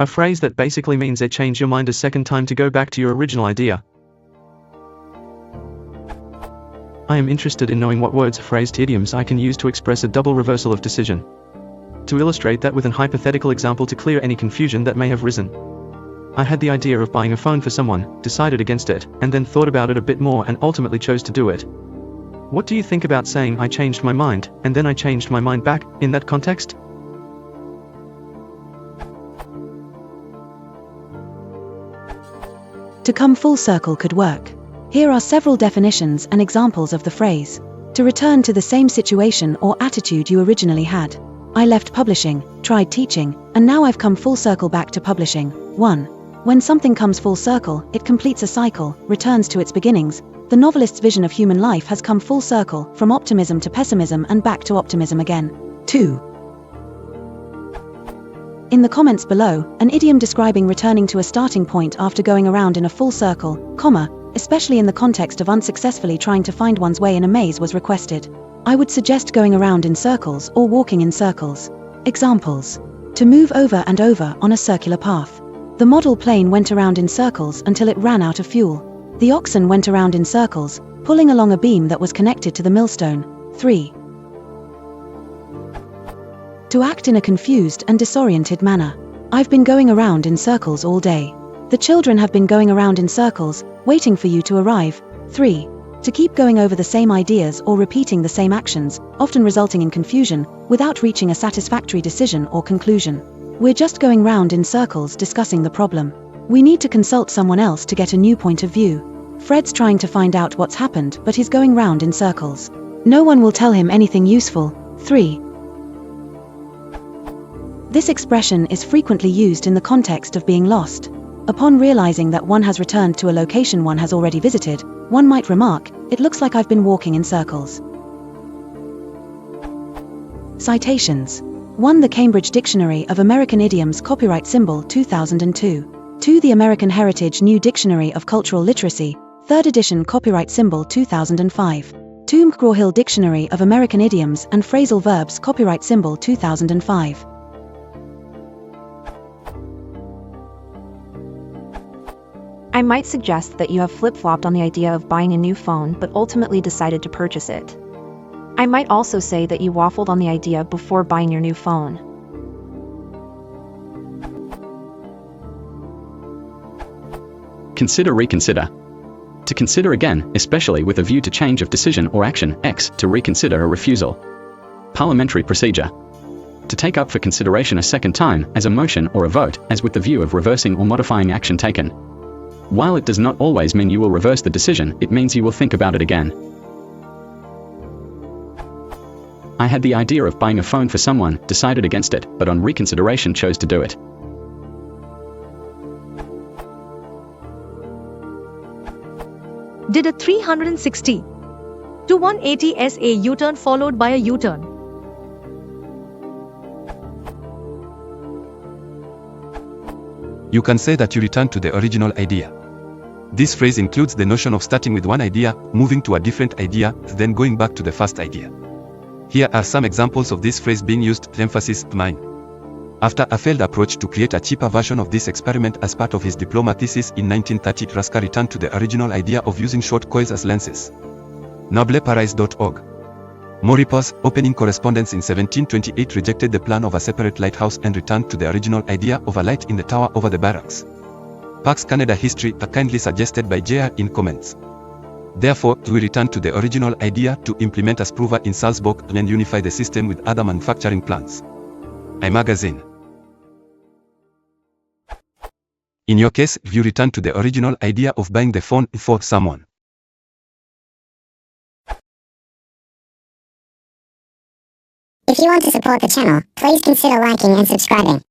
A phrase that basically means they change your mind a second time to go back to your original idea. I am interested in knowing what words, phrased idioms I can use to express a double reversal of decision. To illustrate that with an hypothetical example to clear any confusion that may have risen. I had the idea of buying a phone for someone, decided against it, and then thought about it a bit more and ultimately chose to do it. What do you think about saying I changed my mind, and then I changed my mind back, in that context? To come full circle could work. Here are several definitions and examples of the phrase. To return to the same situation or attitude you originally had. I left publishing, tried teaching, and now I've come full circle back to publishing. 1. When something comes full circle, it completes a cycle, returns to its beginnings. The novelist's vision of human life has come full circle, from optimism to pessimism and back to optimism again. 2. In the comments below, an idiom describing returning to a starting point after going around in a full circle, comma, especially in the context of unsuccessfully trying to find one's way in a maze was requested. I would suggest going around in circles or walking in circles. Examples. To move over and over on a circular path. The model plane went around in circles until it ran out of fuel. The oxen went around in circles, pulling along a beam that was connected to the millstone. 3. To act in a confused and disoriented manner. I've been going around in circles all day. The children have been going around in circles, waiting for you to arrive. 3. To keep going over the same ideas or repeating the same actions, often resulting in confusion, without reaching a satisfactory decision or conclusion. We're just going round in circles discussing the problem. We need to consult someone else to get a new point of view. Fred's trying to find out what's happened, but he's going round in circles. No one will tell him anything useful. 3. This expression is frequently used in the context of being lost. Upon realizing that one has returned to a location one has already visited, one might remark, "It looks like I've been walking in circles." Citations. 1. The Cambridge Dictionary of American Idioms Copyright Symbol 2002. 2. The American Heritage New Dictionary of Cultural Literacy, 3rd edition Copyright Symbol 2005. 2. McGraw-Hill Dictionary of American Idioms and Phrasal Verbs Copyright Symbol 2005. I might suggest that you have flip-flopped on the idea of buying a new phone but ultimately decided to purchase it. I might also say that you waffled on the idea before buying your new phone. Consider, reconsider. To consider again, especially with a view to change of decision or action. X. To reconsider a refusal. Parliamentary procedure. To take up for consideration a second time, as a motion or a vote, as with the view of reversing or modifying action taken. While it does not always mean you will reverse the decision, it means you will think about it again. I had the idea of buying a phone for someone, decided against it, but on reconsideration chose to do it. Did a 360 to 180 SA U-turn followed by a U-turn. You can say that you return to the original idea. This phrase includes the notion of starting with one idea, moving to a different idea, then going back to the first idea. Here are some examples of this phrase being used. Emphasis, mine. After a failed approach to create a cheaper version of this experiment as part of his diploma thesis in 1930, Raska returned to the original idea of using short coils as lenses. nobleparais.org. Maurepas, opening correspondence in 1728, rejected the plan of a separate lighthouse and returned to the original idea of a light in the tower over the barracks. Pax Canada History, kindly suggested by JR in comments. Therefore, we return to the original idea to implement a Spruver in Salzburg and unify the system with other manufacturing plants. iMagazine. In your case, you return to the original idea of buying the phone for someone. If you want to support the channel, please consider liking and subscribing.